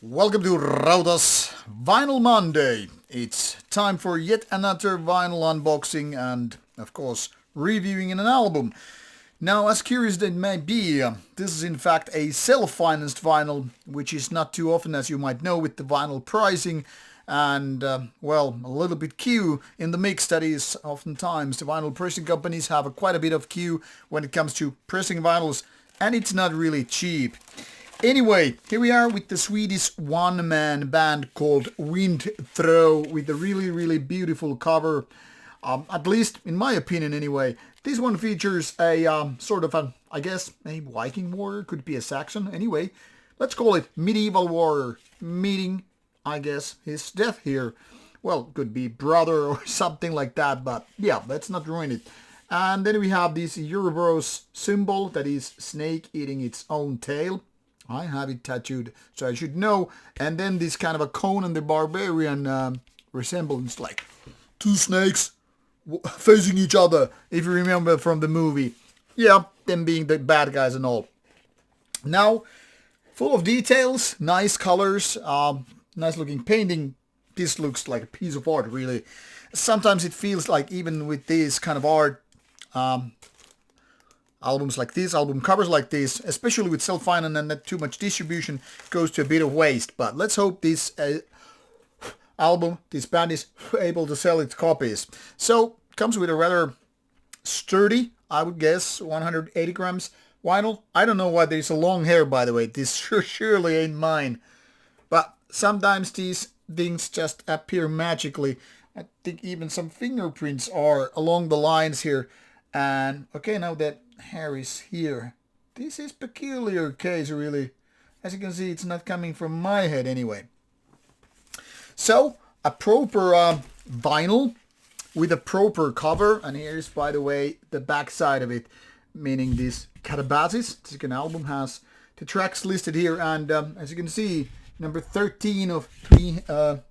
Welcome to Rauta's Vinyl Monday. It's time for yet another vinyl unboxing and, of course, reviewing an album. Now, as curious as it may be, this is in fact a self-financed vinyl, which is not too often, as you might know, with the vinyl pricing and, well, a little bit queue in the mix. That is, oftentimes the vinyl pressing companies have quite a bit of queue when it comes to pressing vinyls, and it's not really cheap. Anyway, here we are with the Swedish one-man band called Windthrow with a really beautiful cover. At least, in my opinion anyway. This one features a sort of I guess, a Viking warrior, could be a Saxon. Anyway, let's call it medieval warrior meeting, I guess, his death here. Well, could be brother or something like that, but yeah, let's not ruin it. And then we have this Ouroboros symbol that is snake eating its own tail. I have it tattooed, so I should know. And then this kind of a Conan the Barbarian resemblance, like two snakes facing each other, if you remember from the movie. Yeah, them being the bad guys and all. Now, full of details, nice colors, nice looking painting. This looks like a piece of art, really. Sometimes it feels like even with this kind of art, albums like this, album covers like this, especially with self-finance and not too much distribution, goes to a bit of waste. But let's hope this album, this band is able to sell its copies. So, comes with a rather sturdy, I would guess, 180 grams vinyl. I don't know why there's a long hair, by the way. This surely ain't mine. But sometimes these things just appear magically. I think even some fingerprints are along the lines here. And, okay, now that hair is here. This is peculiar case, really. As you can see, it's not coming from my head anyway. So, a proper vinyl with a proper cover. And here's, by the way, the back side of it, meaning this Katabasis. The second album has the tracks listed here. And as you can see, number 13 of 300.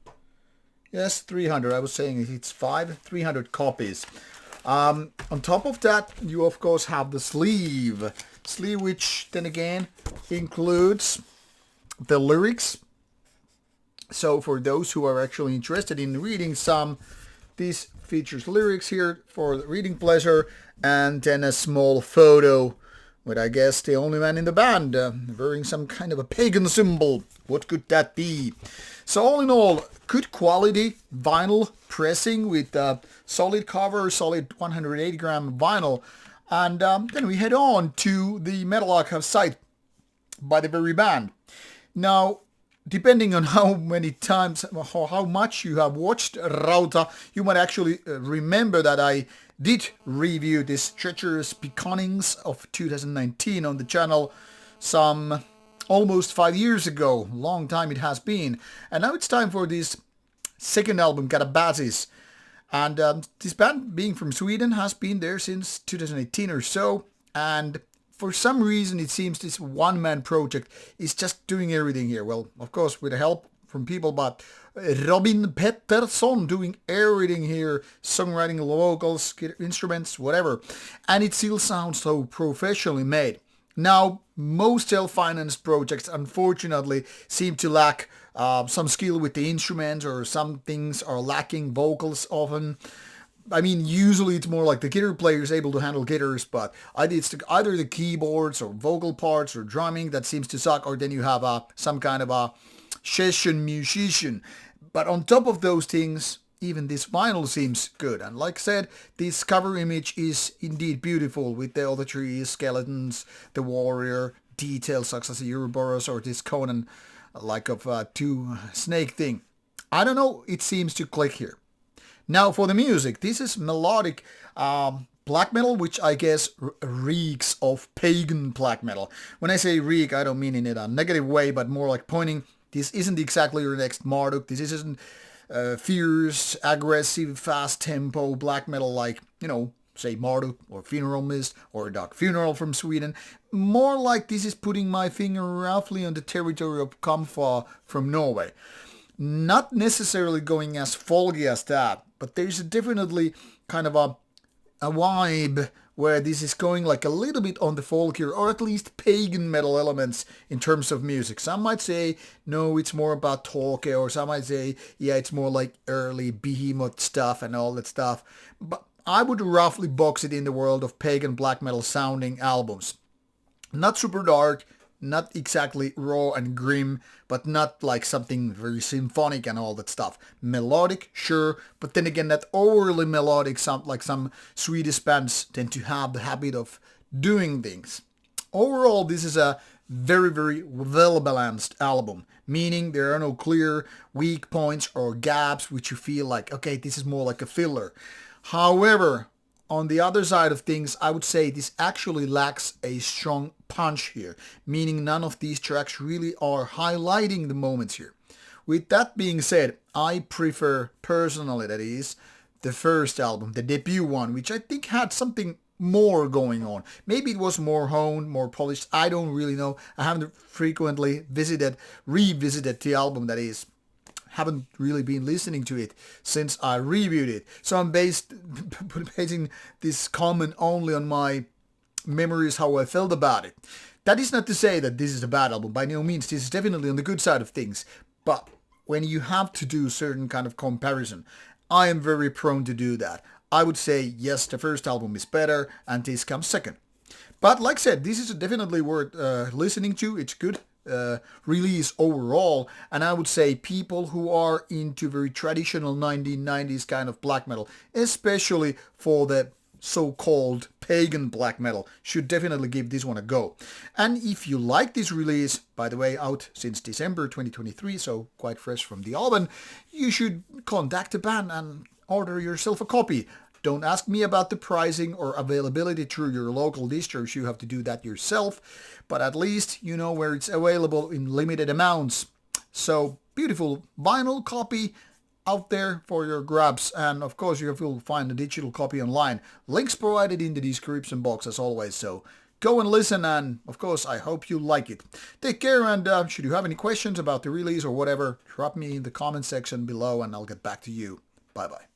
I was saying it's 300 copies. On top of that, you of course have the sleeve, which then again includes the lyrics. So for those who are actually interested in reading some, this features lyrics here for reading pleasure, and then a small photo with, I guess, the only man in the band wearing some kind of a pagan symbol. What could that be? So all in all, good quality vinyl pressing with solid cover, solid 180 gram vinyl. And then we head on to the metal archive site by the very band. Now, depending on how many times, how much you have watched Rauta, you might actually remember that I did review this Treacherous Beginnings of 2019 on the channel some almost 5 years ago. Long time it has been. And now it's time for this second album, Katabasis. And this band, being from Sweden, has been there since 2018 or so. And for some reason, it seems this one-man project is just doing everything here. Well, of course, with the help from people, but Robin Pettersson doing everything here, songwriting, vocals, instruments, whatever. And it still sounds so professionally made. Now, most self-financed projects, unfortunately, seem to lack some skill with the instruments, or some things are lacking vocals often. I mean, usually it's more like the guitar player is able to handle guitars, but it's either the keyboards or vocal parts or drumming that seems to suck, or then you have some kind of a session musician. But on top of those things, even this vinyl seems good. And like I said, this cover image is indeed beautiful with all the trees, skeletons, the warrior, details such as the Ouroboros or this Conan, like of two snake thing. I don't know, it seems to click here. Now for the music, this is melodic black metal, which I guess reeks of pagan black metal. When I say reek, I don't mean in a negative way, but more like pointing, this isn't exactly your next Marduk, this isn't fierce, aggressive, fast tempo black metal like, say Marduk or Funeral Mist or Dark Funeral from Sweden. More like this is putting my finger roughly on the territory of Kamfa from Norway. Not necessarily going as folky as that, but there's definitely kind of a vibe where this is going like a little bit on the folkier or at least pagan metal elements in terms of music. Some might say, no, it's more about talk, or some might say, yeah, it's more like early behemoth stuff and all that stuff. But I would roughly box it in the world of pagan black metal sounding albums. Not super dark, not exactly raw and grim, but not like something very symphonic and all that stuff. Melodic, sure, but then again, that overly melodic sound, like some Swedish bands tend to have the habit of doing things. Overall, this is a very, very well-balanced album, meaning there are no clear weak points or gaps which you feel like, okay, this is more like a filler. However, on the other side of things, I would say this actually lacks a strong punch here, meaning none of these tracks really are highlighting the moments here. With that being said, I prefer, personally that is, the first album, the debut one, which I think had something more going on. Maybe it was more honed, more polished, I don't really know. I haven't frequently revisited the album, that is. Haven't really been listening to it since I reviewed it. So I'm basing this comment only on my memories, how I felt about it. That is not to say that this is a bad album. By no means. This is definitely on the good side of things. But when you have to do certain kind of comparison, I am very prone to do that. I would say, yes, the first album is better and this comes second. But like I said, this is definitely worth listening to. It's good. Release overall, and I would say people who are into very traditional 1990s kind of black metal, especially for the so-called pagan black metal, should definitely give this one a go. And if you like this release, by the way, out since December 2023, so quite fresh from the album, you should contact the band and order yourself a copy. Don't ask me about the pricing or availability through your local distros. You have to do that yourself. But at least you know where it's available in limited amounts. So beautiful vinyl copy out there for your grabs. And of course you will find a digital copy online. Links provided in the description box as always. So go and listen, and of course I hope you like it. Take care, and should you have any questions about the release or whatever, drop me in the comment section below and I'll get back to you. Bye bye.